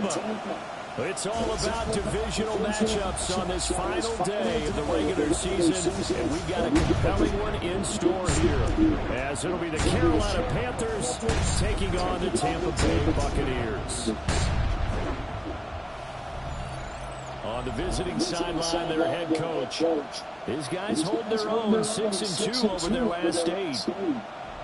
Tampa. It's all about divisional matchups on this final day of the regular season, and we've got a compelling one in store here, as it'll be the Carolina Panthers taking on the Tampa Bay Buccaneers. On the visiting sideline, their head coach. His guys hold their own, 6-2 over their last 8.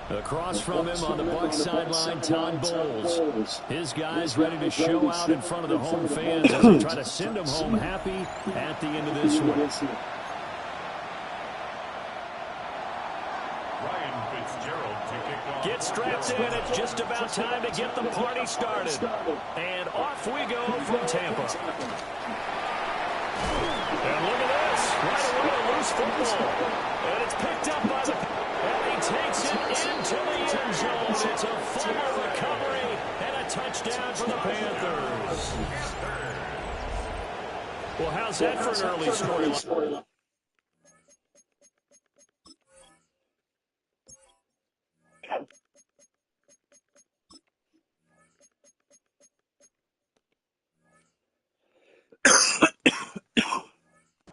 Across from him on the Bucs sideline, Todd Bowles. His guys ready to show out in front of the home fans as they try to send them home happy at the end of this one. Get strapped in. It's just about time to get the party started. And off we go from Tampa. And look at this. Right away, a loose football. And it's picked up by the... And he takes it into the end zone. It's a fumble recovery and a touchdown for the Panthers. Well, how's that for an early scoreline?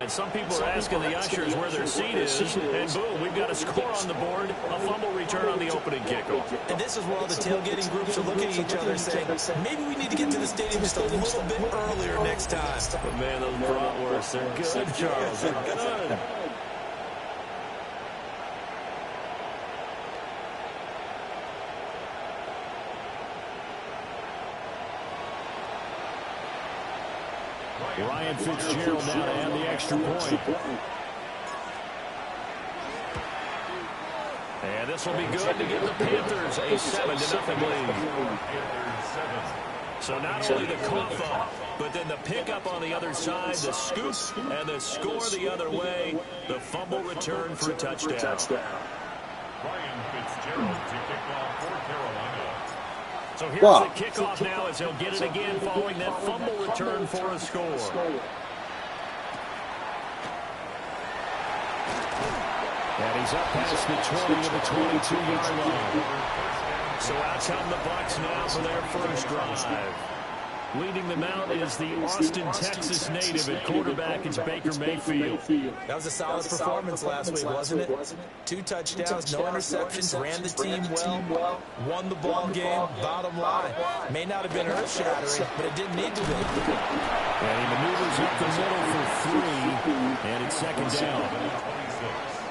And some people are asking the ushers where their seat is, and boom, we've got a score on the board, a fumble return on the opening kickoff. And this is where all the tailgating groups are looking at each other saying, maybe we need to get to the stadium just a little bit earlier next time. But man, those bratwursts, they're good, Charles, they're good. Ryan Fitzgerald now to add the extra point. And this will be good to give the Panthers a 7-0 lead. So not only the cough up, but then the pickup on the other side, the scoop, and the score the other way, the fumble return for a touchdown. Ryan Fitzgerald to kick off for Carolina. So here's the kickoff now as he'll get it again following that fumble return for a score. And he's up past the 20 to the 22-yard line. So out come the Bucs now for their first drive. Leading them out is the Austin, Texas native at quarterback. It's Baker Mayfield. That was a solid performance last week, wasn't it? 2 touchdowns, no interceptions, ran the team well, won the ball game, bottom line. May not have been earth-shattering, but it didn't need to be. And he maneuvers up the middle for 3, and it's second down.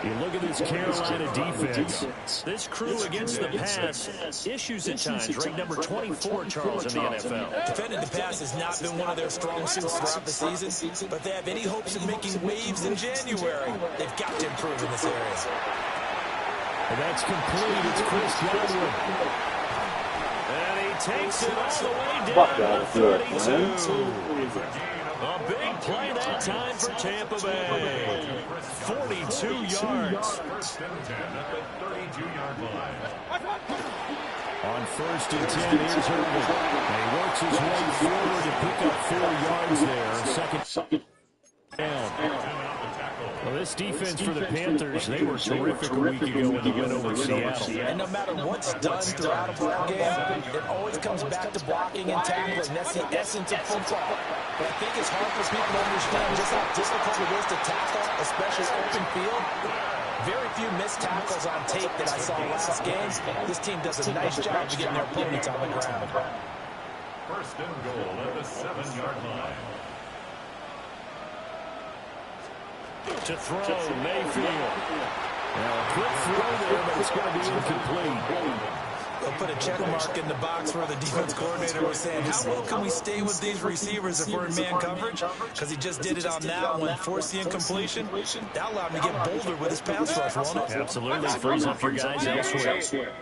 You look at this Carolina defense. This crew against the pass, issues at times. Ranked number 24, Charles, in the NFL. Defending the pass has not been one of their strong suits throughout the season, but they have any hopes of making waves in January. They've got to improve in this area. And that's complete. It's Chris Godwin. And he takes it all the way down to 32. A big play that time for Tampa Bay. 42 yards. First and 10 at the 32-yard line. On first and 10, here's Herbert. And he works his way forward to pick up 4 yards there. Second down. Well, this defense for the Panthers, they were terrific a week ago in the win over Seattle. And no matter what's done throughout a ball game, it always comes back to blocking and tackling. That's the essence of football. But I think it's hard for people to understand just how difficult it is to tackle, especially open field. Very few missed tackles on tape that I saw last game. This team does a nice job of getting their opponents on the ground. First and goal at the 7-yard line. To throw, Mayfield. Now a quick throw there, but it's going to be incomplete. They'll put a check mark in the box where the defense coordinator was saying, how well can we stay with these receivers if we're in man coverage? Because he just did it on that one, forced the incompletion. That allowed him to get bolder with his pass rush, won't it? Absolutely, frees up your guys elsewhere.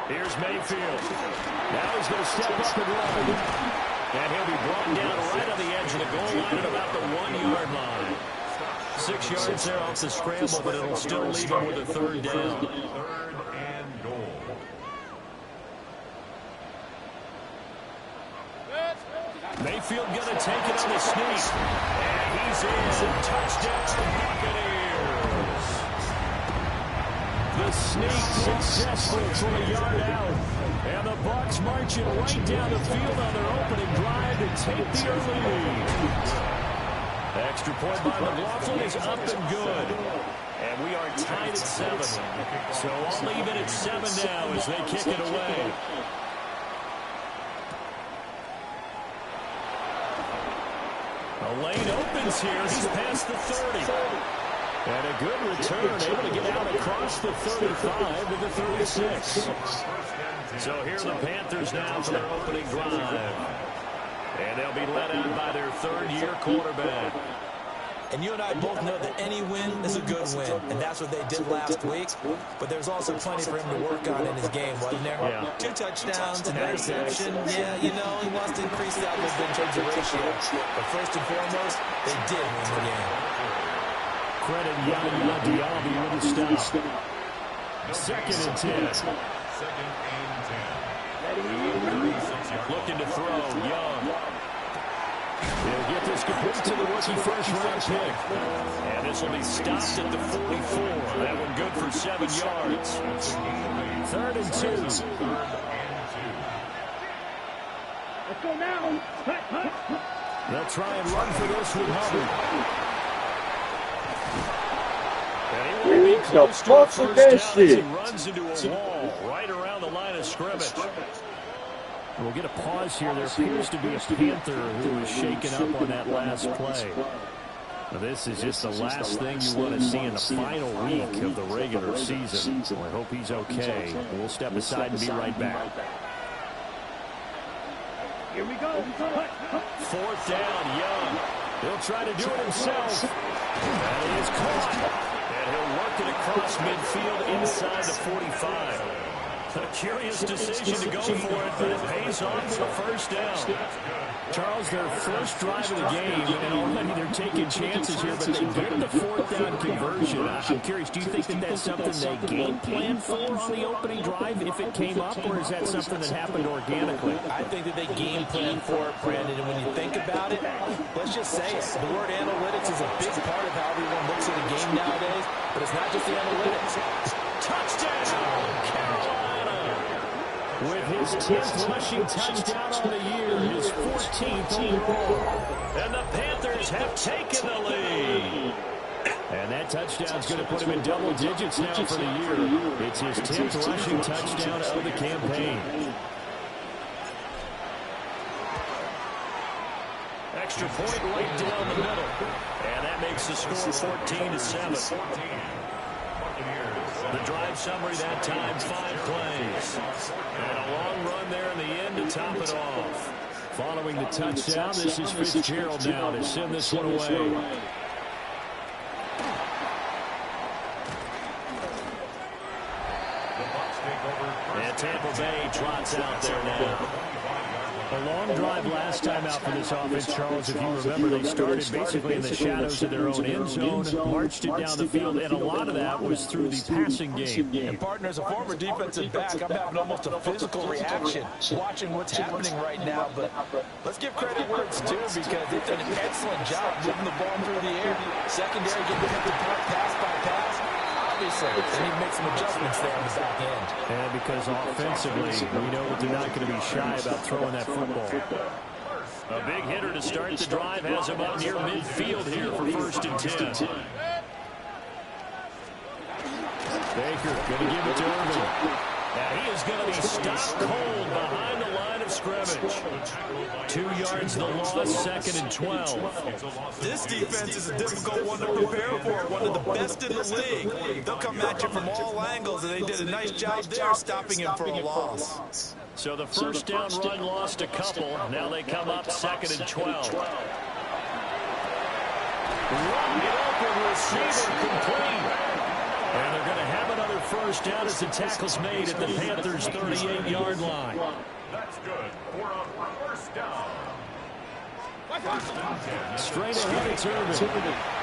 Here's Mayfield. Now he's going to step up and run. And he'll be brought down right on the edge of the goal line at about the 1-yard line. 6 yards there off the scramble, but it'll still leave him with a third down. Third and goal. Mayfield going to take it on the sneak. And he's in. Touchdown, Buccaneers. The sneak successful from a yard out. And the Bucs marching right down the field on their opening drive to take the early lead. Extra point by McLaughlin is up and good. And we are tied at 7. So I'll leave it at 7 now as they kick it away. A lane opens here. He's past the 30. And a good return, able to get out across the 35 to the 36. So here are the Panthers now for their opening drive. And they'll be led out by their third-year quarterback. And you and I both know that any win is a good win, and that's what they did last week. But there's also plenty for him to work on in his game, wasn't there? Yeah. 2 touchdowns, an interception. Yeah, you know, he wants to increase that a little bit in terms of ratio. But first and foremost, they did win the game. Credit Yaya Diaby with a stop. 2nd and 10. Looking to throw, Young. He'll get this complete to the rookie first-round pick. And this will be stopped at the 44. That one good for 7 yards. 3rd and 2. Let's go now. They'll try and run for this with Hubbard. And he will be close to a first down as he runs into a wall right around the line of scrimmage. We'll get a pause here. There appears to be a Panther who was shaken up on that last play. Now, this is just the last thing you want to see in the final week of the regular season. I hope he's okay. We'll step aside and be right back. Here we go. 4th down, Young. He'll try to do it himself. And he is caught. And he'll work it across midfield inside the 45. A curious decision to go for it, but it pays off for a first down. Charles, their first drive of the game, and already they're taking chances here, but they get the 4th down conversion. I'm curious, do you think that that's something they game plan for on the opening drive if it came up, or is that something that happened organically? I think that they game plan for it, Brandon, and when you think about it, let's just say it. The word analytics is a big part of how everyone looks at a game nowadays, but it's not just the analytics. Touchdown, Carolina! With his 10th rushing touchdown on the year, his 14th overall. And the Panthers have taken the lead. And that touchdown's going to put him in double digits now for the year. It's his 10th rushing touchdown of the campaign. Extra point right down the middle. And that makes the score 14-7. The drive summary that time, 5 plays. And a long run there in the end to top it off. Following the touchdown, this is Fitzgerald now to send this one away. And Tampa Bay trots out there now. A long drive last time out for this offense, Charles. If you remember, they started basically in the shadows of their own end zone, marched it down the field, and a lot of that was through the passing game. And partner, as a former defensive back, I'm having almost a physical reaction watching what's happening right now. But let's give credit where it's due, because they've done an excellent job moving the ball through the air. Secondary getting hit the pass by pass. Obviously, they need to make some adjustments there on the back end. And because offensively, we know that they're not going to be shy about throwing that football. A big hitter to start the drive has him up near midfield here for 1st and 10. Baker going to give it to Irvin. Now he is going to be stopped cold behind the line of scrimmage. 2 yards the loss, 2nd and 12. This defense is a difficult one to prepare for, one of the best in the league. They'll come at you from all angles, and they did a nice job there stopping him for a loss. So the first down run lost a couple. Now they come up 2nd and 12. Wide open receiver complete. And they're going to have another first down as the tackle's made at the Panthers' 38-yard line. That's good for a first down. Straight ahead, it's Irvin.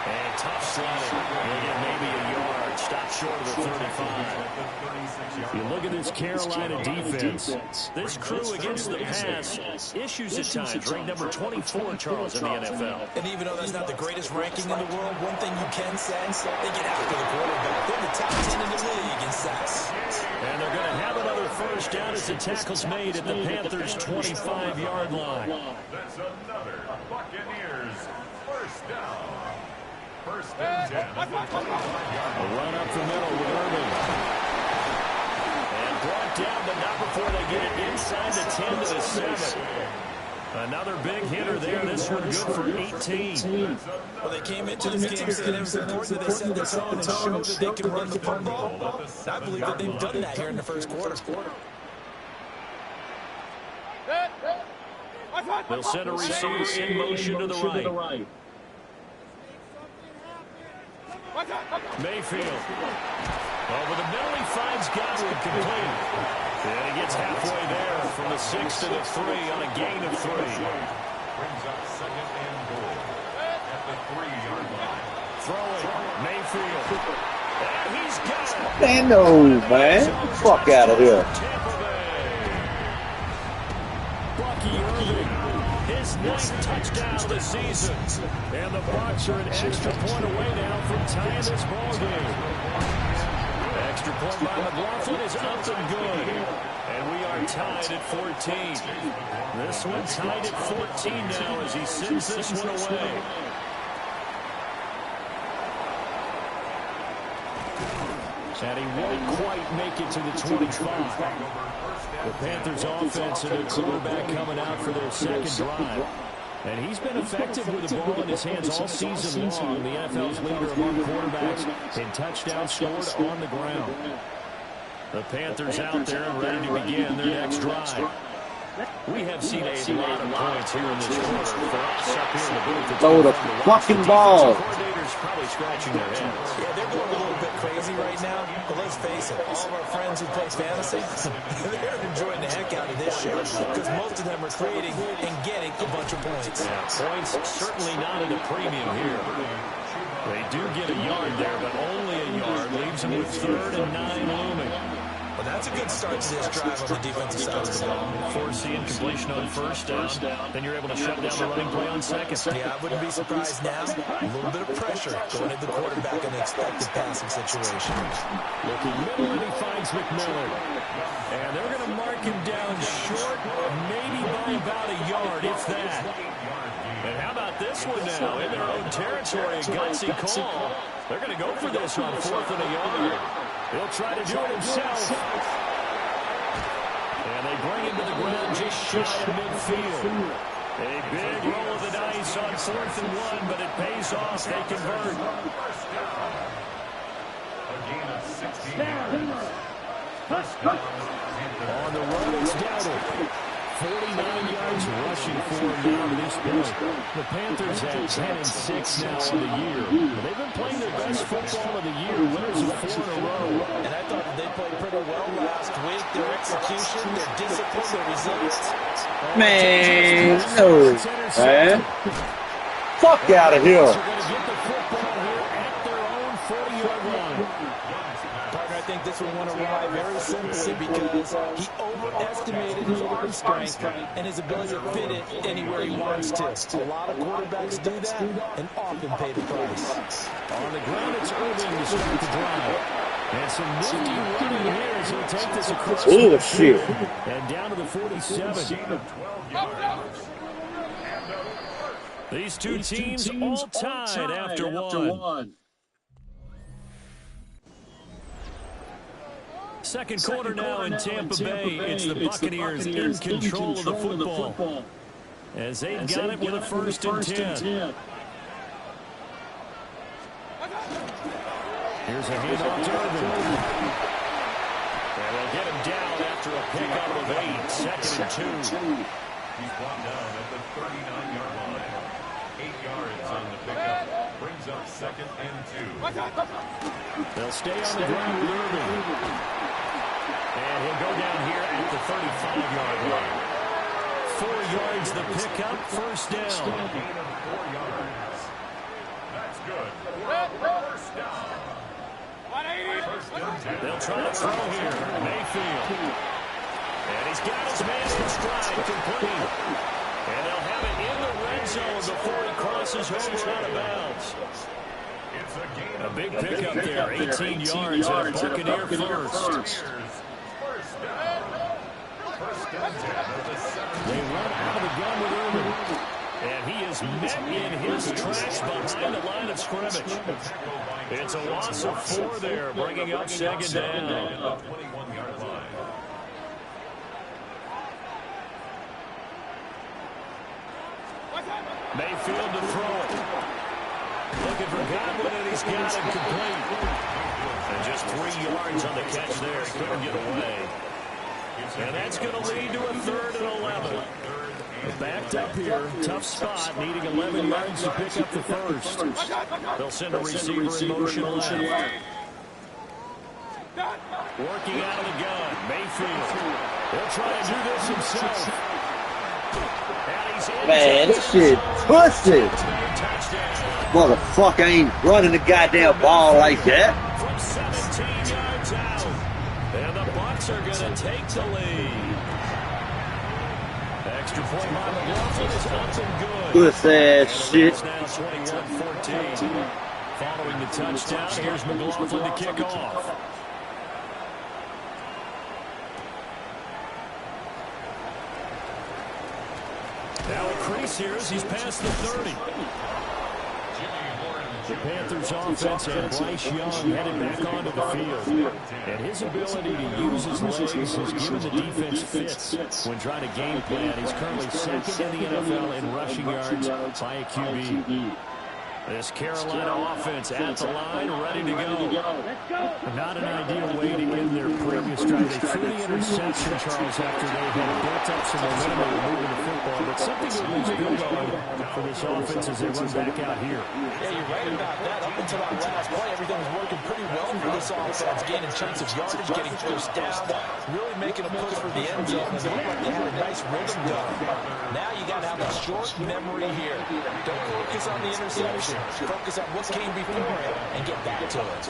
And tough sliding. He'll get maybe a yard. Stop short of the 35. You look at this Carolina defense. This crew against the pass, issues at times. Ranked number 24, Charles, in the NFL. And even though that's not the greatest ranking in the world, one thing you can say, they get after the quarterback. They're the top 10 in the league in sacks. And they're going to have another the first down as the tackle's made at the Panthers' 25-yard line. That's another Buccaneers first down. First and 10 at the 25-yard A line. run up the middle with Irving. And brought down, but not before they get it inside the 10 to the 7. Another big hitter there. This one good for 18. Well, they came into this game saying it was important that they set the tone and show that they can run the football. I believe that they've done that here in the first quarter. They'll send a receiver in motion to the right. Mayfield. Over the middle, he finds Godwin complete. And he gets halfway there from the 6 to the 3 on a gain of 3. Brings up second and goal at the 3-yard line. Throwing, Mayfield. And he's got it. Man, no, man. Fuck out of here. Tampa Bay. Bucky Irving, his 9th touchdown of the season. And the Bucs are an extra point away now from tying this ball game. Extra point by McLaughlin is up and good. And we are tied at 14. This one tied at 14 now as he sends this one away. And he won't quite make it to the 25. The Panthers offense and their quarterback coming out for their second drive. And he's been effective with the ball in his hands all season long. The NFL's leader among quarterbacks in touchdowns scored on the ground. The Panthers out there and ready to begin their next drive. We have seen a lot of points here in this quarter. For us up here in the booth, it's Throw the fucking ball. coordinators probably scratching their heads. Yeah, they're going a little bit crazy right now. But let's face it, all of our friends who play fantasy, they're enjoying the heck out of this show because most of them are creating and getting a bunch of points. Yeah, points certainly not at a premium here. They do get a yard there, but only a yard. Leaves them with 3rd and 9 looming. Well, that's a good start to this drive on the defensive side of the ball. Force the incompletion on first down. Then you're able to shut down the running play on second. Yeah, I wouldn't be surprised now. A little bit of pressure going at the quarterback in an expected passing situation. Looking middle, and he finds McMillan. And they're going to mark him down short, maybe by about a yard, if that. And how about this one now? In their own territory, a gutsy call. They're going to go for this on 4th and a yard. He'll try to do it himself. And they bring him to the ground just shy of midfield. A big roll of the dice on 4th and 1, but it pays off. They convert. A gain of 16 yards. First down. On the run, it's Dowdle. 49 yards rushing for him now to this point. The Panthers have 10 and 6 now on the year. They've been playing their best football of the year. Winners of 4 in a row. And I thought that they played pretty well last week. Their execution, their discipline, their resilience. Man, no, man. Fuck out of here. They're going to get the football here at their own 40-yard line. Partner, I think this one went awry very simply because he overestimated his arm strength and his ability to fit it anywhere he wants to. A lot of quarterbacks do that and often pay the price. On the ground, it's Irving to start the drive. And some nifty running here as he'll take this across Oh, shit. and down to the 47. These two teams all tied after one. Second quarter now in Tampa Bay. It's the Buccaneers in control of the football as they've got it with a 1st and 10. Here's a handoff to Irving. And they'll get him down after a pickup of 8. 2nd and 2. He's brought down at the 39-yard line. 8 yards on the pickup. Brings up 2nd and 2. They'll stay on the ground with Irving. And he'll go down here at the 35-yard line. 4 yards the pickup, 1st down. Gain of 4 yards. That's good. First down. First and 10. They'll try to throw here. Mayfield. And he's got his man in stride, complete. And they'll have it in the red zone before he crosses over out of bounds. It's a gain A of big pickup there, 18 yards, and a Buccaneer first. First down. They run out of the gun with Irvin. And he is met in his tracks behind the line of scrimmage. It's a loss of 4 there, bringing up second down. Mayfield to throw it. Looking for Godwin, and he's got it complete. And just 3 yards on the catch there. He couldn't get away. And that's going to lead to a 3rd and 11. Backed up here, tough spot, needing 11 yards to pick up the first. They'll send a receiver in motion left. Working out of the gun, Mayfield. He'll try to do this himself. Man, this shit pussy. Motherfucker ain't running the goddamn ball like that. From 17 yards out. And the Bucs are going to take the lead. Extra point by McLaughlin is up and good. Pussy ass shit. It's now 21-14. Following the touchdown, here's McLaughlin to kick off. Now a crease here as he's past the 30. The Panthers offense and Bryce Young headed back onto the field. And his ability to use his legs has given the defense fits when trying to game plan. He's currently second in the NFL in rushing yards by a QB. This Carolina offense at the line, ready to go. Not an ideal way to end their previous drive. They threw the interception, Charles, after they had built up some momentum and moving the football. But something to at least build on for this offense as they run back out here. Yeah, you're right about that. Up until that last play, everything was working pretty well for this offense. Gaining chunks of yardage, getting first down, really making a push for the end zone. And it looked like they had a nice rhythm going. Now you got to have a short memory here. Don't focus on the interception. Focus on what came before it and get back to it.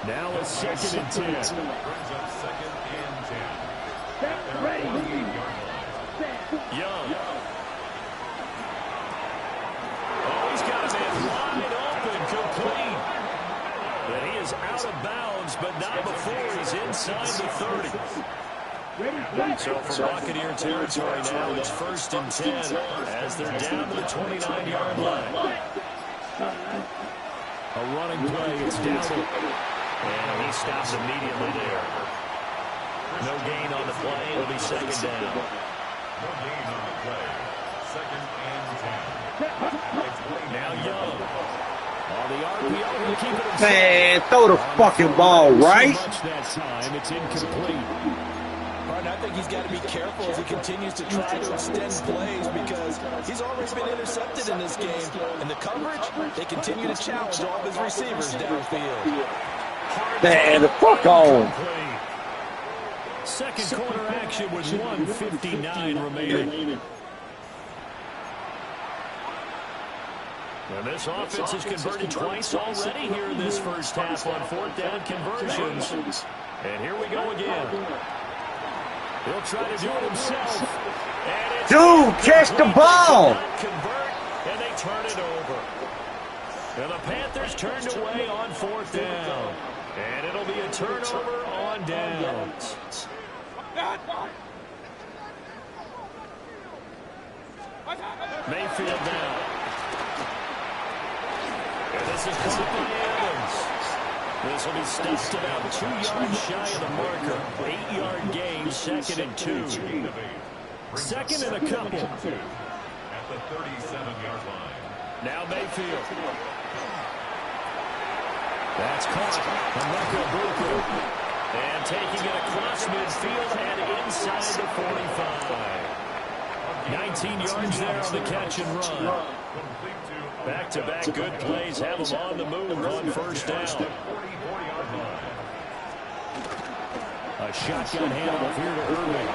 Now it's 2nd and 10. Young. Oh, he's got a man wide open, complete. But he is out of bounds, but not before he's inside the 30. So for Buccaneer territory now, it's 1st and 10 as they're down to the 29-yard line. A running play, it's Dowdle. And he stops immediately there. No gain on the play, it'll be 2nd down. No gain on the play. 2nd and 10. Now Young. On the RPO, he'll keep it himself. Man, throw the fucking ball right. Much that time, it's incomplete. I think he's got to be careful as he continues to try to extend plays because he's already been intercepted in this game. And the coverage, they continue to challenge all of his receivers downfield. Man, the fuck on. Second quarter action with 1:59 remaining. And this offense has converted twice already here in this first half on 4th down conversions. And here we go again. He'll try to do it himself. And Dude, catch the ball. Convert, and they turn it over. And the Panthers turned away on 4th down. And it'll be a turnover on downs. Mayfield now. And this is caught by Evans. This will be stopped about 2 yards shy of the marker. 8-yard gain, 2nd and 2. 2nd and a couple. At the 37-yard line. Now Mayfield. That's caught. Emeka Buku. And taking it across midfield and inside the 45. 19 yards there on the catch and run. Back-to-back good plays have them on the move on 1st down. A shotgun handoff here to Irving.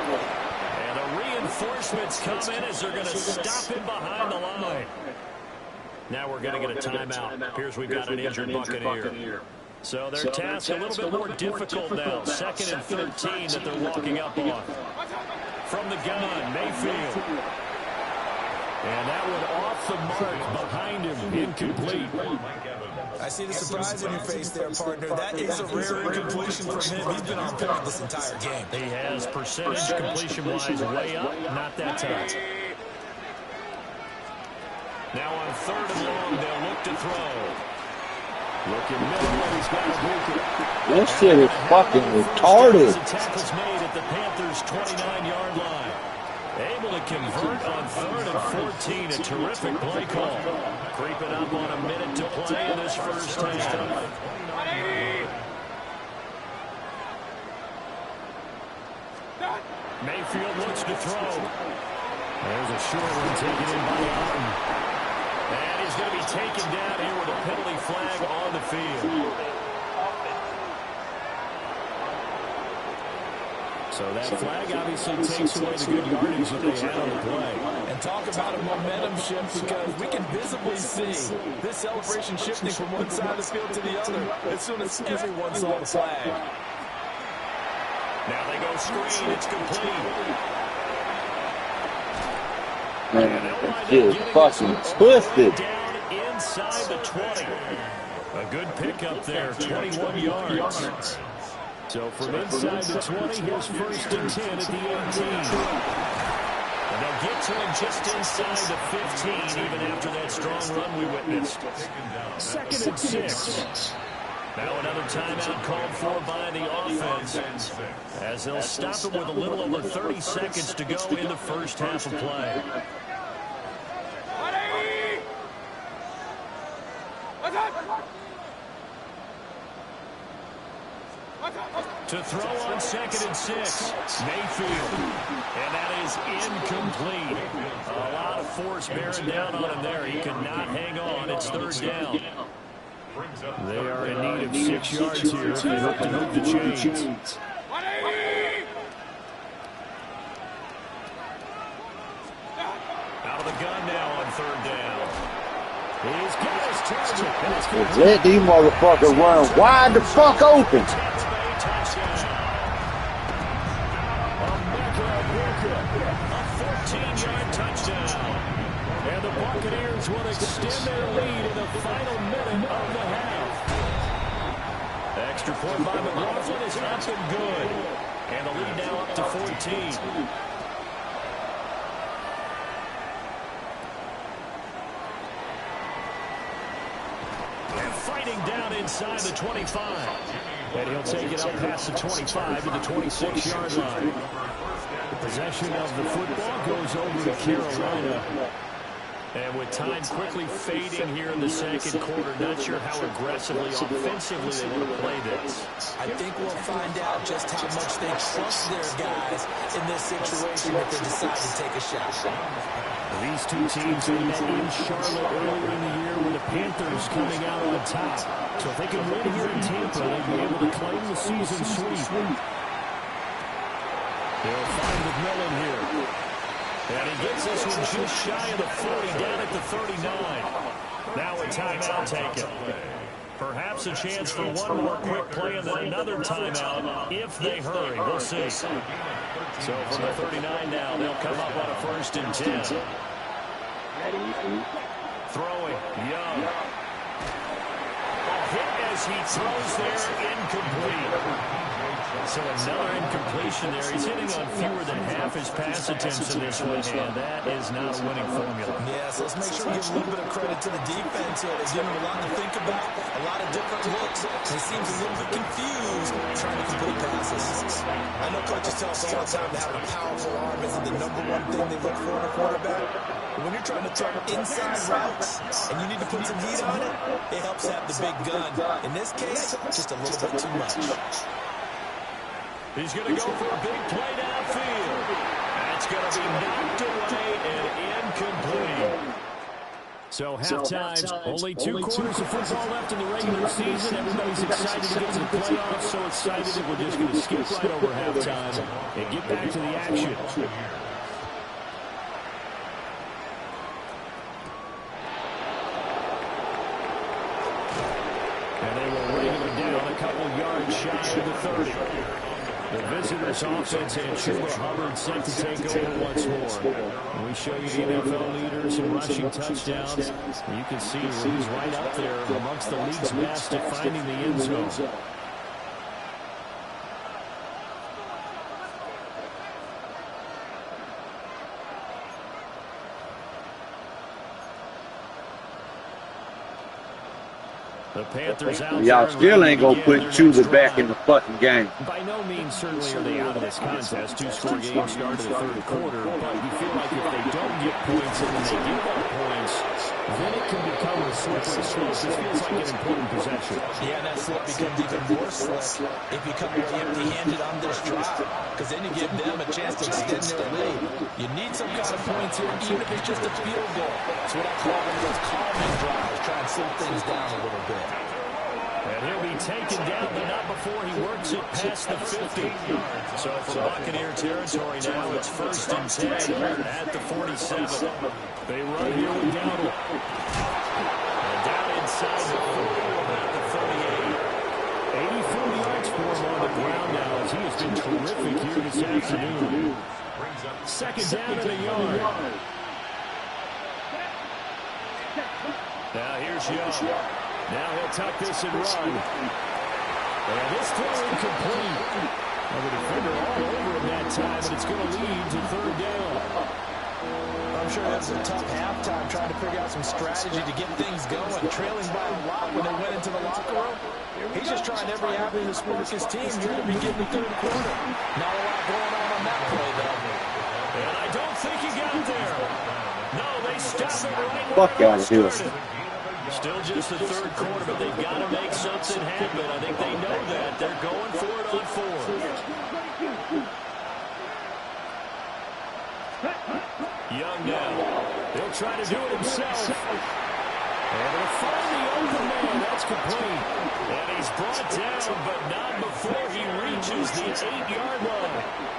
And the reinforcements come in as they're going to stop him behind the line. Now we're going to get a timeout. Appears we've got an injured Buccaneer. So their task a little bit more difficult now. 2nd and 13 that they're walking up on. From the gun, Mayfield. And that one off the mark behind him, incomplete. I see the surprise in your face there, partner. That is a rare incompletion from him. He's been on point this entire game. He has percentage completion-wise way up, not that time. Now on 3rd and long, they'll look to throw. Looking middle, and he's got a booker. This shit is fucking retarded. The tackle's made at the Panthers' 29-yard line. Able to convert on 3rd and 14. A terrific play call. Creeping up on a minute to play in this first half. Mayfield looks to throw. There's a short one taken in by Alton. And he's going to be taken down here with a penalty flag on the field. So that flag obviously takes away the good yardage that they had on the play. And talk about a momentum shift, because we can visibly see this celebration shifting from one side of the field to the other as soon as everyone saw the flag. Now they go screen. It's complete. Man, that shit is fucking twisted. Down inside the 20. A good pickup there, 21 yards. So from inside the 20, here's 1st and 10 at the 18. And they'll get to him just inside the 15, even after that strong run we witnessed. 2nd and 6. Now another timeout called for by the offense, as they'll stop him with a little over 30 seconds to go in the first half of play. To throw on 2nd and 6, Mayfield. And that is incomplete. A lot of force bearing down on him there. He cannot hang on. It's 3rd down. They are in need of 6 yards here if they hope to move the chains. Out of the gun now on 3rd down. He's got his target. Let these motherfuckers run wide the fuck open. And the Buccaneers will extend their lead in the final minute of the half. Extra point by McLaughlin is up and good. And the lead now up to 14. And fighting down inside the 25. And he'll take it up past the 25 to the 26-yard line. The possession of the football goes over to Carolina. And with time quickly fading here in the second quarter, not sure how aggressively, offensively they want to play this. I think we'll find out just how much they trust their guys in this situation if they decide to take a shot. These two teams met in Charlotte earlier in the year with the Panthers coming out on top. So if they can win here in Tampa, they'll be able to claim the season sweep. They'll find McMillan here. And he gets this one just shy of the 40, down at the 39. Now a timeout taken. Perhaps a chance for one more quick play and then another timeout if they hurry. We'll see. So from the 39 now, they'll come up on a 1st and 10. Throwing, Young. A hit as he throws there, incomplete. So another incompletion there. He's hitting on fewer than half his pass attempts in this one, and that is not a winning formula. Yes, let's make sure we give a little bit of credit to the defense here. They're giving him a lot to think about, a lot of different looks. He seems a little bit confused trying to complete passes. I know coaches tell us all the time that having a powerful arm isn't the #1 thing they look for in a quarterback. But when you're trying to throw inside routes and you need to put some heat on it, it helps have the big gun. In this case, just a little bit too much. He's going to go for a big play downfield. That's going to be knocked away and incomplete. So halftime, only two quarters of football left in the regular season. Everybody's excited to get to the playoffs, so excited that we're just going to skip right over halftime and get back to the action. And they will ring him down a couple yards shy of the 30. The visitors' offense and Chuba Hubbard set to take over once more. And we show you the NFL leaders in rushing touchdowns. You can see where he's right up there amongst the league's best at finding the end zone. The Panthers out. Y'all still ain't gonna put Chuba back in the fucking game. By no means, certainly, are they out of this contest. Two-score game started the third quarter, but you feel like if they don't get points and then they give up points, then it can become a slippery slope. This feels like an important possession. Yeah, that slip becomes even more slick if you come away empty-handed on this drive, because then you give them a chance to extend their lead. You need some kind of points here, even if it's just a field goal. That's what I call one of those calming drives, try and slow things down a little bit. And he'll be taken down, but not before he works it past the 50. So for Buccaneer territory now, it's 1st and 10 at the 47. They run here with Dowdle. And down inside the 40, about the 38. 84 yards for him on the ground now, as he has been terrific here this afternoon. Second down and a yard. Now here's Young. Now he'll tuck this and run. And this throw incomplete. Well, the defender all over him that time, but it's going to lead to 3rd down. I'm sure that was a tough halftime trying to figure out some strategy to get things going. Trailing by a lot when they went into the locker room. He's just trying every avenue to spark his team here to begin the third quarter. Not a lot going on that play, though. And I don't think he got there. No, they stopped it right Fuck out of here. Still just the third quarter, but they've got to make something happen. I think they know that. They're going for it on 4th. Young now. He'll try to do it himself. And he'll find the open man. That's complete. And he's brought down, but not before he reaches the 8-yard line.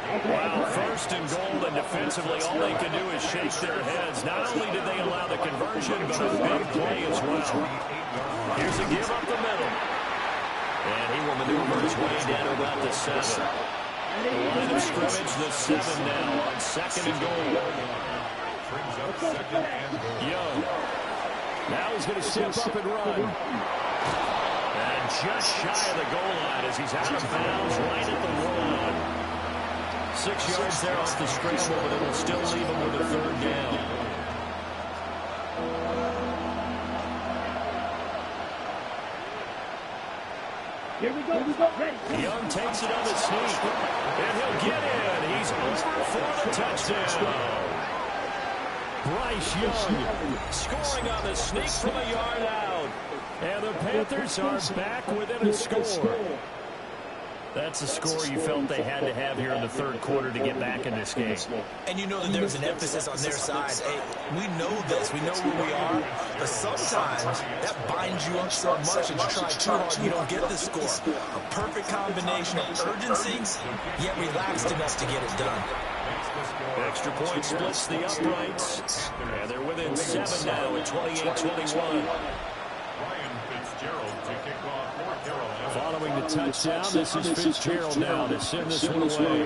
Wow, 1st and goal, and defensively all they can do is shake their heads. Not only did they allow the conversion, but a big play as well. Here's a give up the middle. And he will maneuver his way down to about the 7. The line of scrimmage, the 7 now on 2nd and goal. Young. Now he's going to step up and run. And just shy of the goal line as he's out of bounds right at the line. 6 yards there off the scramble, but it will still leave him with a 3rd down. Here we go. Ready. Young takes it on the sneak, and he'll get in. He's over for the touchdown. Bryce Young scoring on the sneak from a yard out. And the Panthers are back within a score. That's a score you felt they had to have here in the third quarter to get back in this game. And you know that there's an emphasis on their side. Hey, we know this. We know where we are. But sometimes that binds you up so much that you try too hard, you don't get the score. A perfect combination of urgency, yet relaxed enough to get it done. Extra point splits the uprights. And they're within 7 now at 28-21. Following the touchdown, this is Fitzgerald now to send this one away.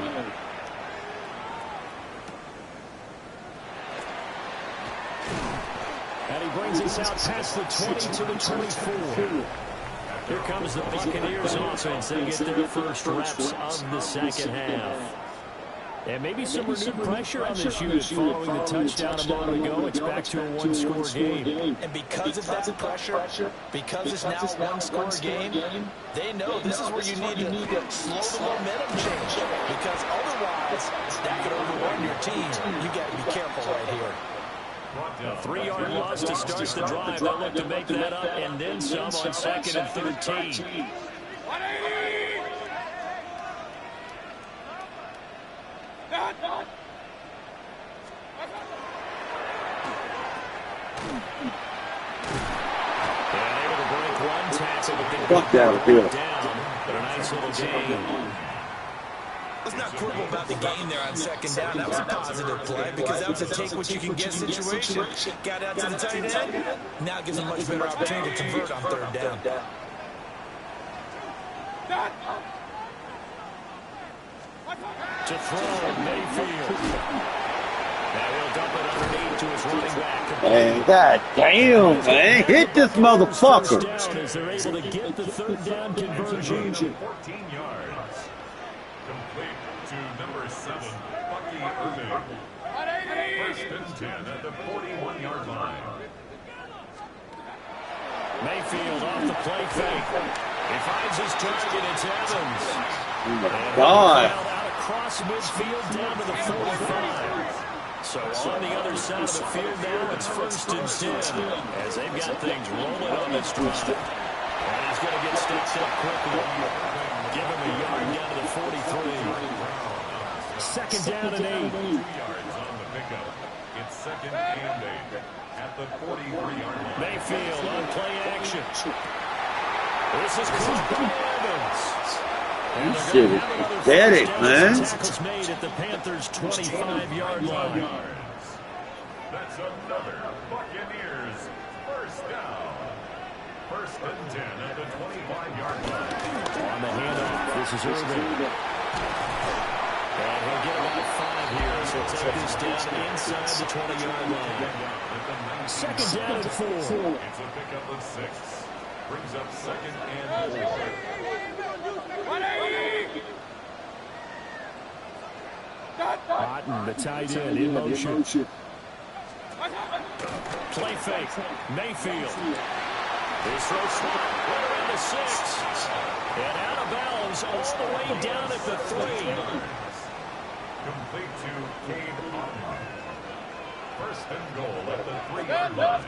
And he brings us out past the 20 to the 24. Here comes the Buccaneers offense. They get their first reps of the second half. And maybe some renewed pressure on this unit following the touchdown a moment ago. It's back to a one-score game. And because of that pressure, because it's now a one-score game, they know this is where you need to slow the momentum change. Because otherwise, that could overrun your team. You got to be careful right here. A 3-yard loss to start the drive. They'll look to make that up and then some on 2nd and 13. Fuck down the field. But a nice little gain. Let's not quibble about the game there on 2nd down. That was a positive play because that was a take-what-you-can-get situation. Got out to the tight end. Now it gives them a much better opportunity to convert on 3rd down. To throw, Mayfield. Now he'll dump it underneath to his running back. Man, god damn, man. Hit this motherfucker. First down as they're able to get the third down conversion. 14 yards. Complete to number 7, Bucky Irving. First and 10 at the 41-yard line. Mayfield off the play fake. He finds his target. It's Evans. Oh my God. Out across midfield down to the 45. So on the other side of the field now, it's first and 10 as they've got things rolling on this drive. And he's going to get stitched up quickly. Give him a yard down to the 43. Second down and 8. 2 yards on the pickup. It's second and 8 at the 43-yard line. Mayfield on play action. This is caught by Evans. This shit is pathetic, man. Tackles made at the Panthers' 25-yard line. That's another Buccaneers first down. First and 10 at the 25-yard line. On the handoff, this is Irving. And he'll get about 5 here, so take this down inside the 20-yard line. Second down and 4. It's a pickup of 6. Brings up second and 4. Otten, the tight end, in motion. Play fake. Mayfield. His throw slot right around the 6. And out of bounds all the way down at the 3. Complete to Cade Otten. First and goal at the 3-yard line.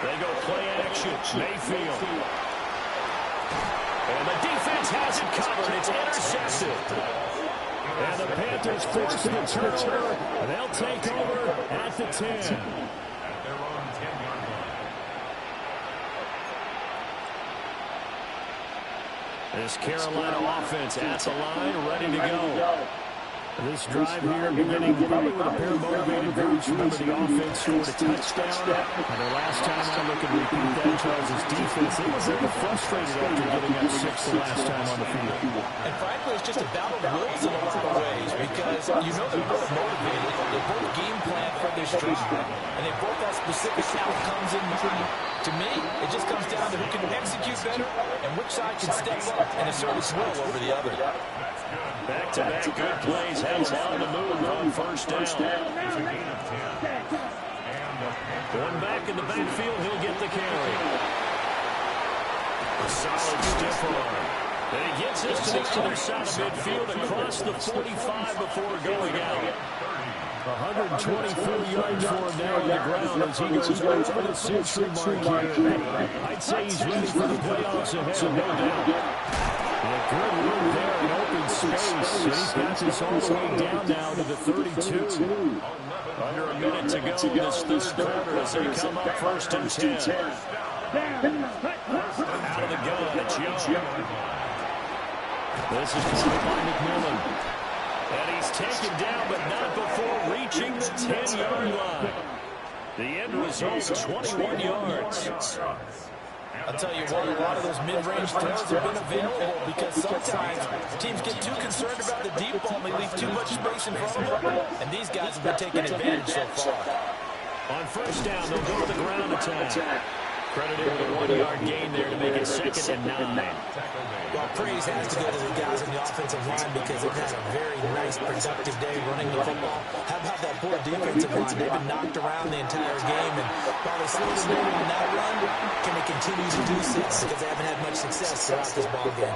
They go play action. Mayfield. And the defense has it covered. It's intercepted. And the Panthers force the turnover. And they'll take over at the 10. At their own 10-yard line. This Carolina offense at the line, ready to go. This drive here beginning probably with a pair of motivated groups. Remember, the offense scored a touchdown. And the last time I look and repeat that, Charles' defense, they were very frustrated after giving up 6 the last time on the field. And frankly, it's just a battle of wills in a lot of ways because you know they're both motivated. They both game plan for this drive. And they both have specific outcomes in mind. To me, it just comes down to who can execute better and which side can step up and assert its will over the other. Back-to-back good plays. Has on the move on first down. It's a gain of 10. Going back in the backfield, he'll get the carry. A solid stiff arm. And he gets this to the other side of midfield across the 45 before going out. 124 yards for him now on the ground as he goes over the century mark here. I'd say he's ready for the playoffs ahead, no doubt. A good room there in open space. And he's got this all the way down now to the 32. Under a minute to go in this third quarter as they come up first and 10. Out of the gun, it's Young. This is caught by McMillan. And he's taken down, but not before reaching the 10-yard line. The end result, 21 yards. I'll tell you what, a lot of those mid-range throws have been available because sometimes teams get too concerned about the deep ball and they leave too much space in front of them. And these guys have been taking advantage so far. On first down, they'll go to the ground attack. Credited with a 1-yard gain there to make it second and 9. Well, praise has to go to the guys on the offensive line because they've had a very nice, productive day running the football. How about that poor defensive line? They've been knocked around the entire game, and while they slowed it down on that run, can they continue to do so? Because they haven't had much success throughout this ball game.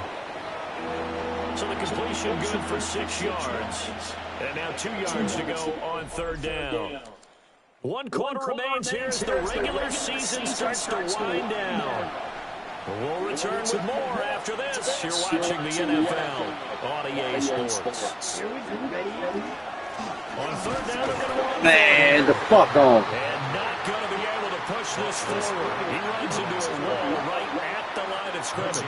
So the completion good for 6 yards. And now 2 yards to go on third down. 1 quarter remains here as the regular season starts to wind down. We'll return with more after this. You're watching the NFL on EA Sports. On third down, they're going to run. Man, the fuck on. And not going to be able to push this forward. He runs into a wall right at the line of scrimmage.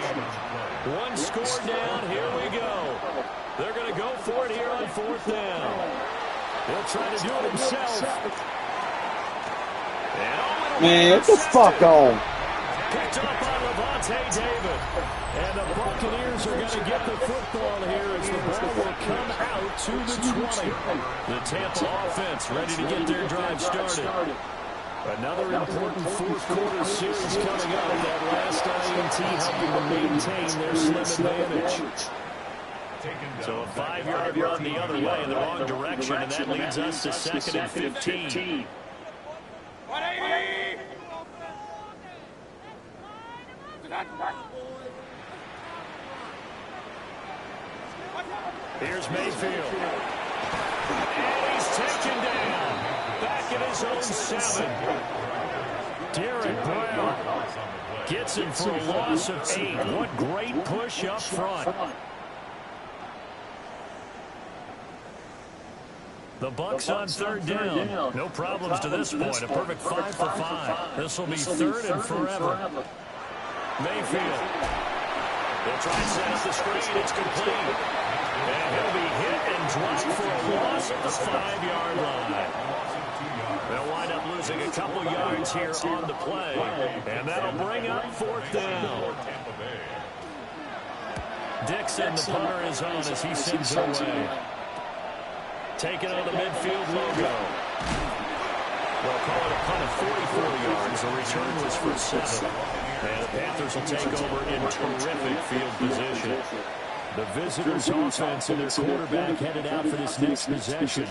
1 score down. Here we go. They're going to go for it here on fourth down. He'll try to do it himself. Man, get the fuck on. Picked up on Levante David. And the Buccaneers are going to get the football here as the ball will come out to the 20. The Tampa offense ready to get their drive started. Another important fourth-quarter series coming up. That last INT helping to maintain their slim advantage. So a 5-yard run the other way in the wrong direction, and that leads us to 2nd and 15. Here's Mayfield. And he's taken down. Back at his own 7. Derek Brown gets him for a loss of 8. What great push up front. The Bucs on 3rd down. No problems to this point. A perfect 5 for 5. This will be 3rd and forever. Mayfield. They'll try and set up the screen. It's complete. And he'll be hit and dropped for a loss at the 5-yard line. They'll wind up losing a couple yards here on the play. And that'll bring up 4th down. Dixon, the punter, is on as he sends it away. Taking on the midfield logo. They'll call it a punt of 44 yards. The return was for 7. And the Panthers will take over in terrific field position. The visitors' offense and their quarterback headed out for this next possession.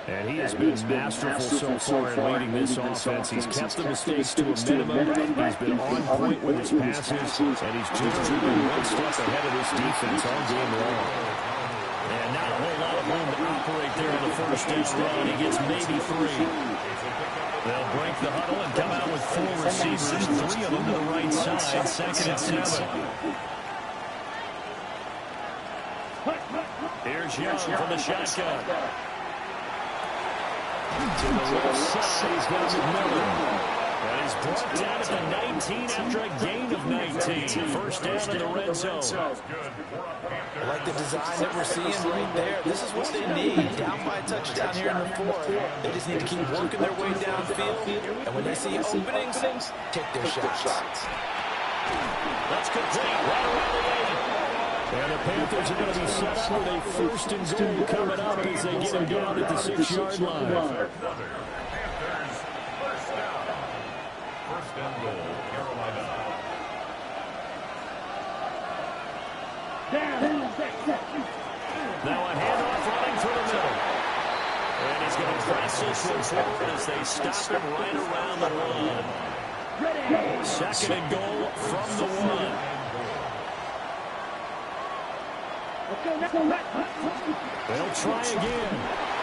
And he has been masterful so far in leading this offense. He's kept the mistakes to a minimum. He's been on point with his passes. And he's generally been one step ahead of this defense all game long. And not a whole lot of room to operate there on the first down run. He gets maybe 3. They'll break the huddle and come out with 4 receivers, 3 of them to the right side, 2nd and 7. Here's Young from the shotgun. To the left side, he's got McMillan. And he's brought down at the 19 after a gain of 19. First down in the red zone. I like the design that we're seeing right there. This is what they need. Down by a touchdown here in the 4th. They just need to keep working their way downfield. And when they see openings, take their shots. That's complete. Right around the 8. And the Panthers are going to be set up with a 1st and goal coming up as they get him down at the 6-yard line. Panthers, first down. 1st and goal, Carolina. Now a handoff running through the middle. And he's going to press this one forward as they stop him right around the line. 2nd and goal from the 1. They'll try again.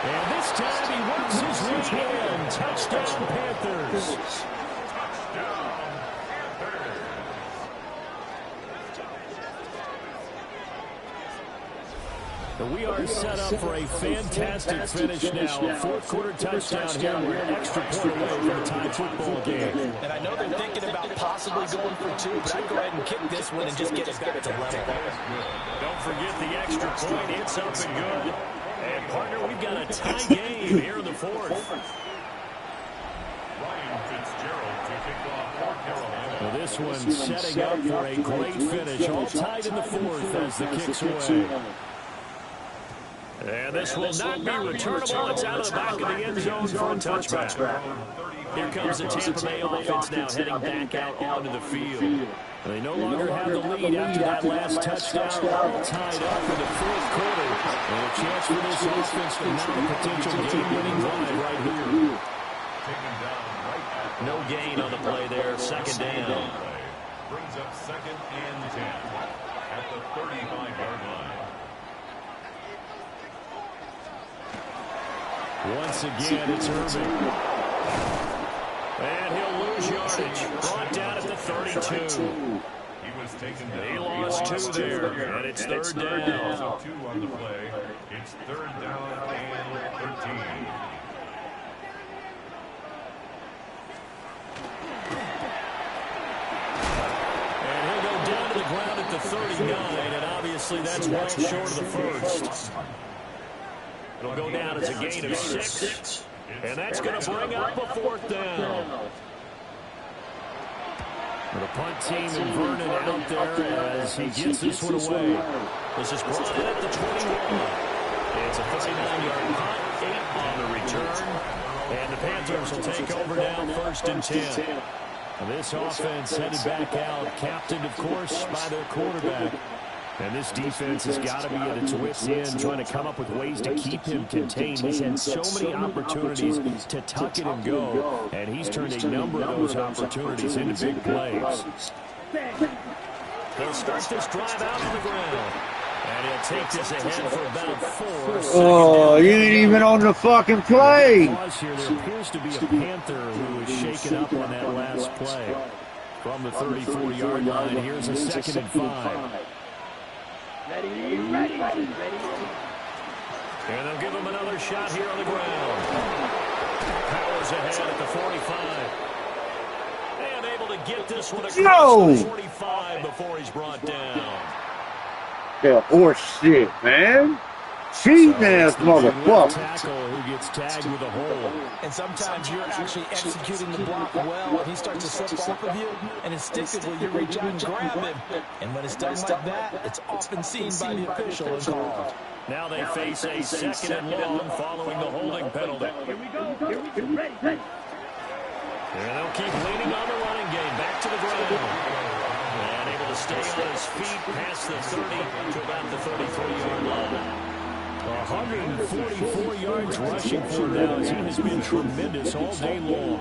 And this time he works his way in. Touchdown, Panthers. We are set up for a fantastic finish now. A 4th-quarter touchdown here. We're an extra point away from a tied football game. And I know they're thinking about possibly going for 2, but I'd go ahead and kick this one and just get it back to level. Don't forget the extra point. It's up and good. And, partner, we've got a tie game here in the 4th. Ryan Fitzgerald to kick off for Carolina. Well, this one's setting up for a great finish. All tied in the 4th as the kick's away. And this will not be returnable. It's out of the back of the end zone for a touchback. Here comes the Tampa Bay offense now heading back out onto the field. They no longer have the lead after that last touchdown. All tied up in the 4th quarter. And a chance for this offense to mount a potential game-winning drive right here. No gain on the play there. 2nd down. Brings up 2nd and 10 at the 35-yard line. Once again, it's Irving. And he'll lose yardage. Brought down at the 32. He was taken down. He lost 2 there, and it's 3rd down. So 2 on the play. It's 3rd down and 13. And he'll go down to the ground at the 39, and obviously that's well short of the first. It'll go down as a gain of 6, and that's going to bring up a 4th down. The punt team and Vernon out there as he gets this one away. This is brought in at the 21. It's a 39-yard punt, 8 on the return. And the Panthers will take over now, 1st and 10. And this offense headed back out, captained, of course, by their quarterback. And this defense has got to be at its wits' end, trying to come up with ways to keep him contained. He's had so many opportunities to tuck it and go, and he's turned a number of those opportunities into big plays. They'll start this drive out on the ground. And he'll take this ahead for about 4. Oh, you ain't even on the fucking play. Here, there appears to be a Panther who was shaken up on that last play. From the 34-yard line, here's a 2nd and 5. Ready. And they'll give him another shot here on the ground. Powers ahead at the 45. And able to get this one across the 45 before he's brought down. Yeah, horse shit, man. Cheating ass motherfucker. Tackle who gets tagged with a hole. And sometimes you're actually executing the block well, and he starts to slip off of you, and instinctively you reach out and grab him. And when it's done like that, it's often seen by the official and called. Now they face a 2nd and long following the holding penalty. Here we go. Ready. And they'll keep leaning on the running game. Back to the ground. And able to stay on his feet past the 30 to about the 33-yard line. 144 yards rushing for him now as he has been tremendous all day long.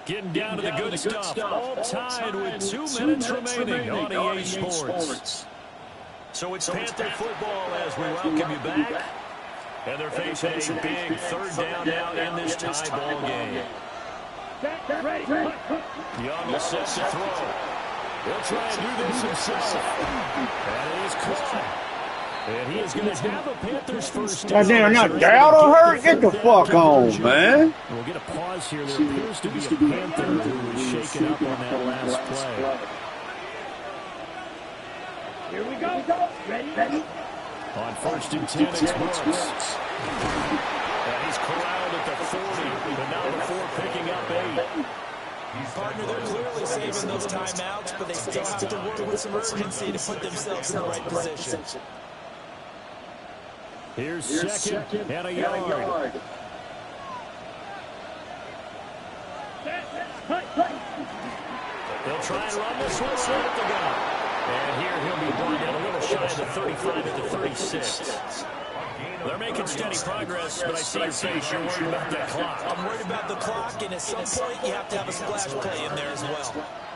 Getting down to the good stuff. All tied with 2 minutes remaining on EA Sports. So it's Panther football as we welcome you back. And they're facing a big 3rd down now in this tie ball game. Young will set to throw. He'll try and do this himself. And it is caught. And he is going to have a Panthers first down. Goddamn, not down or hurt? Get the fuck on, man. We'll get a pause here. There appears to be a Panther who was shaken up on that last play. Here we go. Ready. On 1st and 10, it's Brooks. And he's corralled at the 40, but now the 4 picking up 8. Partner, they're clearly saving those timeouts, but they still have to work with some urgency to put themselves in the right position. Here's 2nd and a yard. They'll try and run this one right at the gun. And here he'll be brought down a little shy of the 35 at the 36. They're making steady progress, but I see your face. You're worried about that clock. I'm worried about the clock, and at some point you have to have a splash play in there as well.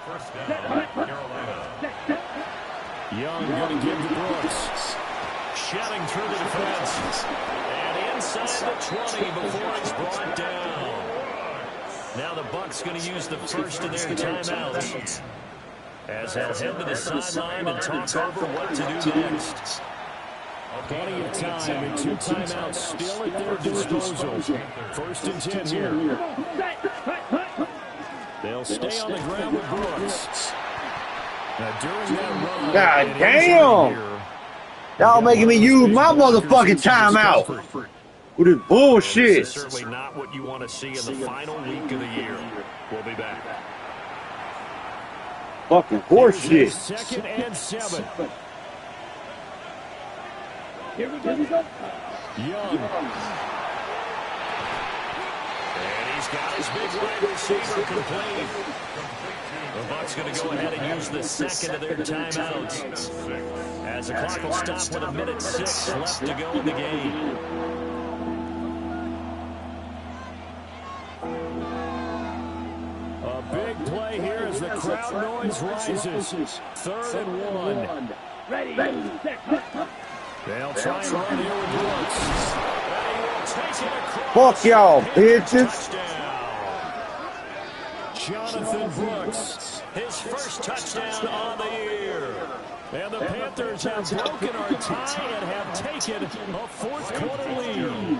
First down, Carolina. Young going to give to Brooks. Shouting through the defense. And inside the 20 before he's brought down. Now the Bucs going to use the first of their timeouts. As they'll head to the sideline and talk over what to do next. Plenty of time and 2 timeouts still at their disposal. 1st and 10 here. They'll stay on the ground with Brooks. Now during that run, God damn! Y'all making me use my motherfucking timeout with this bullshit. This is certainly not what you want to see in the final week of the year. We'll be back. Fucking horseshit. 2nd and 7. Here we go. Young. And he's got his big wide receiver complete. The Bucs going to go ahead and use the 2nd of their timeouts. As the clock will stop with 1:06 left to go in the game. A big play here as the crowd noise rises. 3rd and 1. Ready. They'll try and run here with Brooks. And he will take it across. Fuck y'all, bitches. Jonathan Brooks, his first touchdown on the year. And the Panthers have broken our tie and have taken a 4th quarter lead.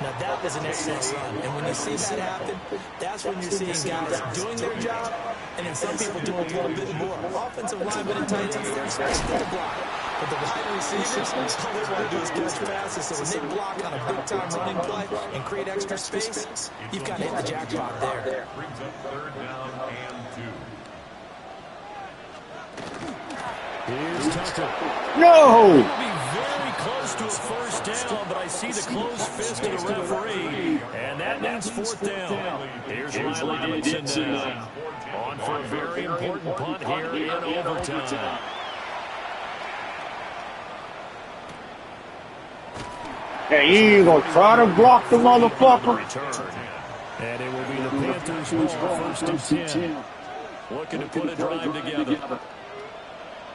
Now, that was an excellent run. And when you see that happen, that's when you're seeing guys doing their job, and then some people doing a little bit more. Offensive linemen and tight ends, they're expected to block. But the wide receivers, all they want to do is catch passes. So when they block on a big-time running play and create extra space, you've got to hit the jackpot there. Brings up 3rd down and 2. Here's Tucker. No! He'll be very close to a first down, but I see the closed fist of the referee, and that means 4th down. Here's Riley Dixon now, on for a very important punt here in overtime. Hey, you ain't gonna try to block the motherfucker? Return. And it will be the Panthers' ball, 1st and 10. Looking to put a drive together.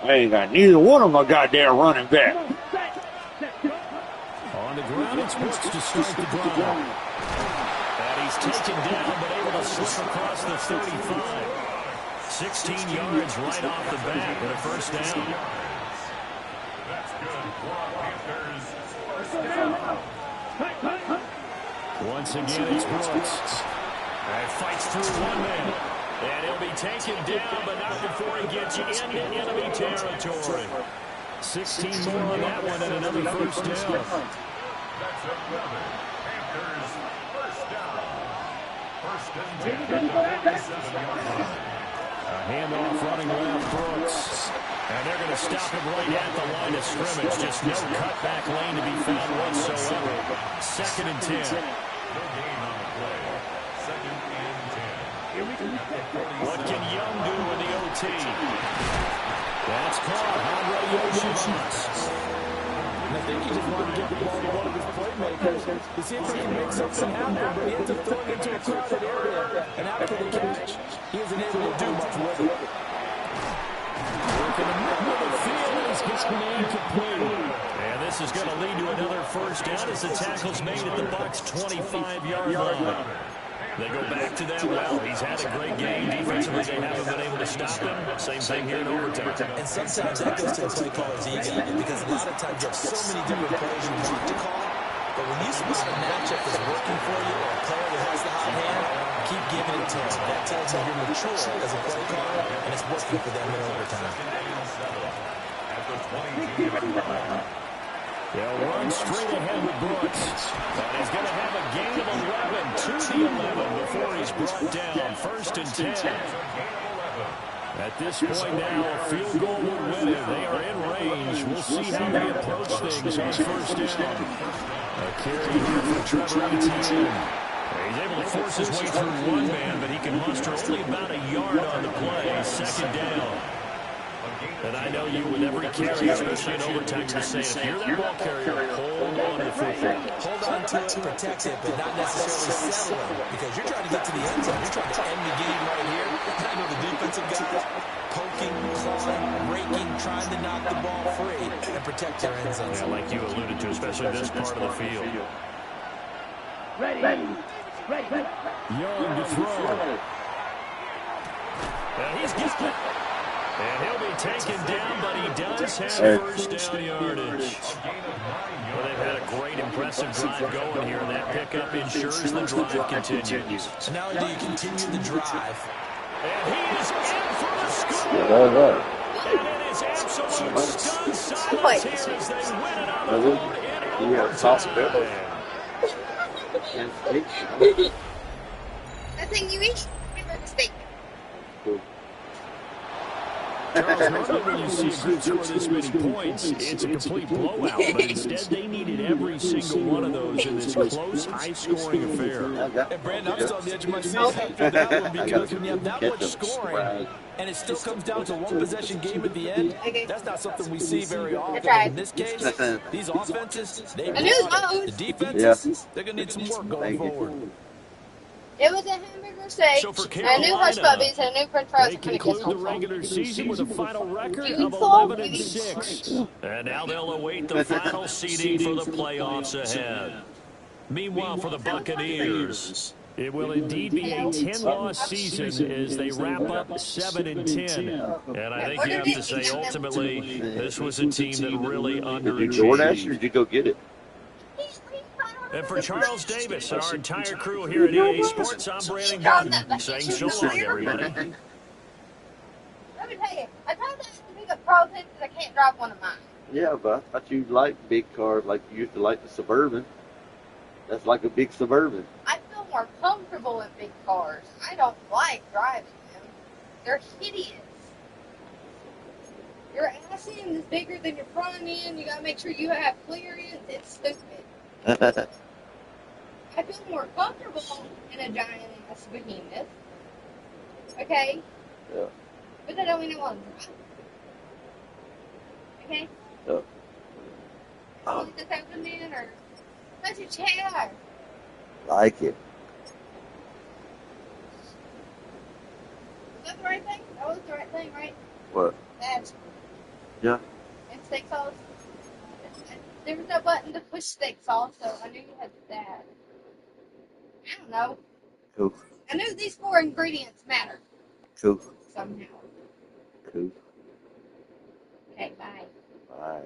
I ain't got neither one of my goddamn running back. On the ground, it's Brooks to start the drive. And he's taken down, but able to slip across the 35. 16 yards right off the bat with a first down. That's good. Panthers. First down. Once again, it's Brooks. And fights through one man. And he'll be taken down, but not before he gets into enemy territory. 16 more on that one and another first down. That's another. Panthers first down. 1st and 10 at the 47-yard line. A handoff running left, Brooks. And they're going to stop him right at the line of scrimmage. Just no cutback lane to be found whatsoever. 2nd and 10. No gain on the play. 2nd and 10. What can Young do in the OT? That's caught. Andre Yoshivas. I think he just wanted to get the ball to one of his playmakers to see if he can make something happen, but he ends up throwing into a crowded area. And after the catch, he isn't able to do much with it. Work in the middle of the field. He's getting incomplete. And this is going to lead to another first down as the tackle's made at the Bucs' 25-yard line. They go back to that well. He's had a great game. Defensively, they haven't been able to stop him. Same thing here in overtime. And sometimes that goes to the play caller's ego, because a lot of times you have so many different plays you want to call, but when you spot a matchup that's working for you or a player that has the hot hand, keep giving it to him. That tells you you're mature as a play caller, and it's working for them in overtime. At the 22-yard line. They'll run straight ahead with Brooks. And he's going to have a gain of 11 to the 11 before he's brought down. 1st and 10. At this point now, a field goal will win it. They are in range. We'll see how they approach things on 1st down. A carry here for Trevor Etienne. He's able to force his way through one man, but he can muster only about a yard on the play. 2nd down. And I know you, with every carry, especially in overtime, you're saying, if you're that ball carrier, hold on to the football. Hold on to it, protect it, but not necessarily settle it, because you're trying to get to the end zone. You're trying to end the game right here. I know the defensive guys poking, clawing, raking, trying to knock the ball free and protect their end zone. Yeah, like you alluded to, especially this part of the field. Ready. Young to throw. And he's got it. And he'll be taken down, but he does have first down yardage. Well, they've had a great, impressive drive going here, and that pickup ensures the drive continues. So not only do you continue the drive, and he is in for the score. And it is absolute stun silence here as they win it on the road in overtime. That thing you eat, steak. Charles, normally when you see a group score this many points, it's a complete blowout. But instead, they needed every single one of those in this close, high-scoring affair. And Brandon, I'm still on the edge of my seat after that one, because when you have that much scoring, and it still comes down to a one-possession game at the end, that's not something we see very often. In this case, these offenses, they brought it. The defenses, they're going to need some work going forward. It was a hamburger steak, So for and Carolina, a new hush puppies, and a new french fries. they conclude the regular season with a final record You of eat full? 11-6. And now they'll await the final seeding for the playoffs ahead. Meanwhile, for the Buccaneers, it will indeed be a 10-loss season as they wrap up 7-10. And I think you have to say, ultimately, this was a team that really Did you DoorDash or underachieved. did you go get it? And for Charles Davis and our entire crew here at EA Sports, I'm Brandon Gunn saying so long, everybody. Let me tell you, I told that to pick up Carlton because I can't drive one of mine. Yeah, but I thought you liked big cars like you used to like the Suburban. That's like a big Suburban. I feel more comfortable in big cars. I don't like driving them. They're hideous. Your ass end is bigger than your front end. You gotta make sure you have clearance. It's stupid. I feel more comfortable in a giant ass behemoth. Okay? Yeah. But that don't mean I want to drive. Okay? Yeah. Want this open in or touch your chair? Like it. Was that the right thing? That was the right thing, right? What? That's Yeah. and steak sauce. There was no button to push steak sauce, so I knew you had that. I don't know. Cool. I knew these 4 ingredients mattered. Cool. Somehow. Cool. Okay, bye. Bye.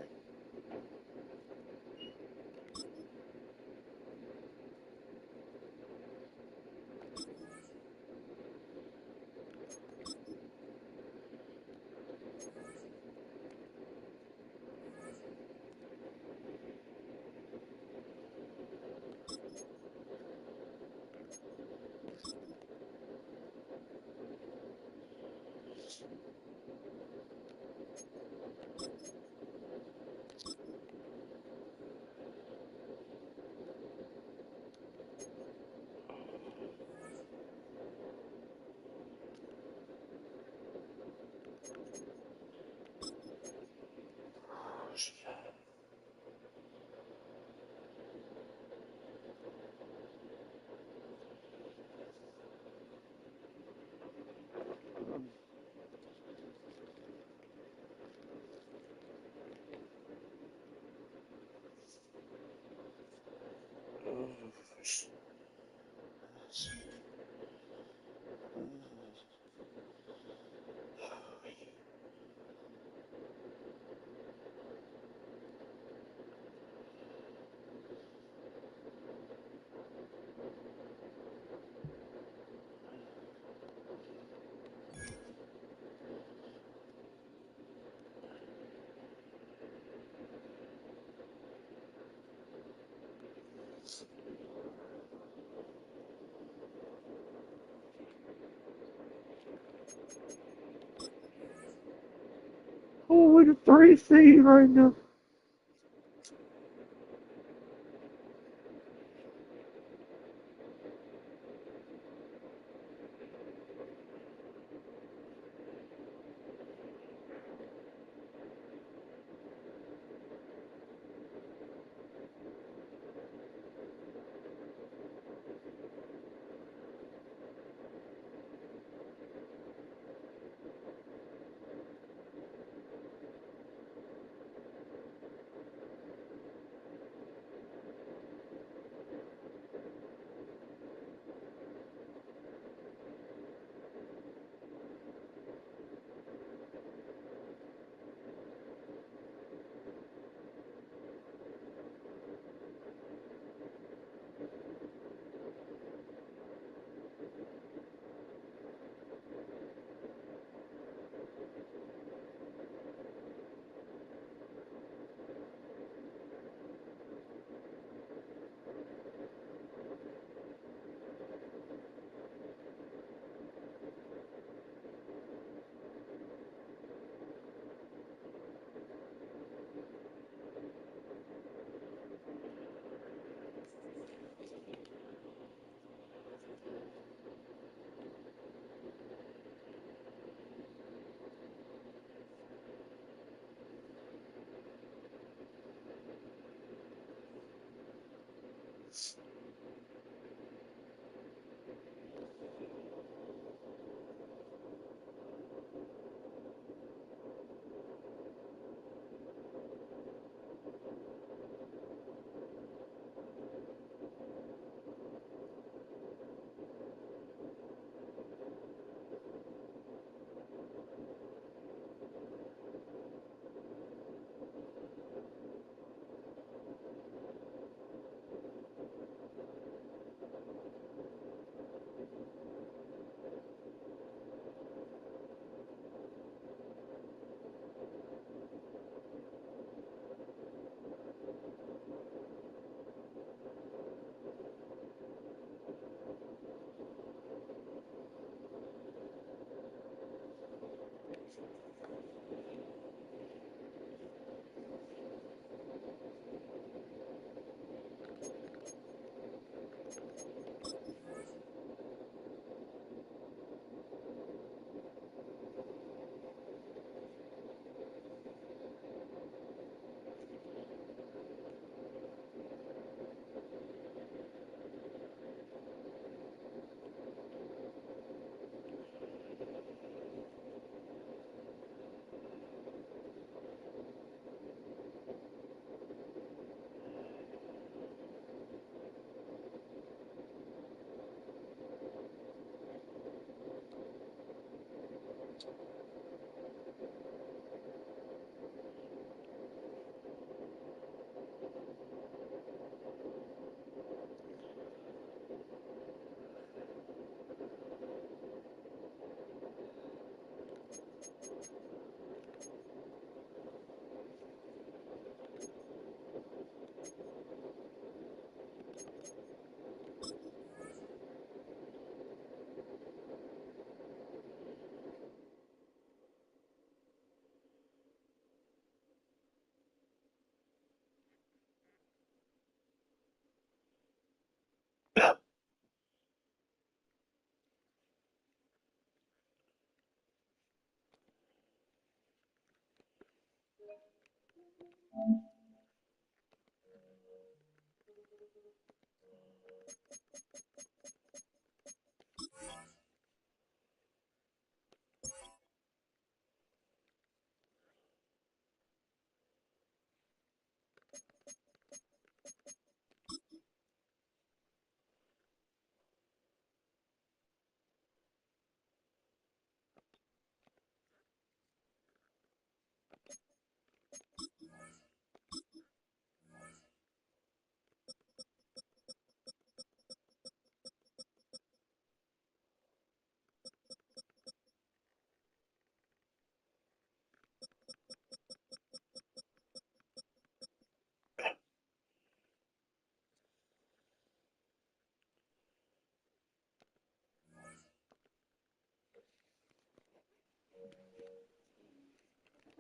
Oh, we're the 3 seed right now.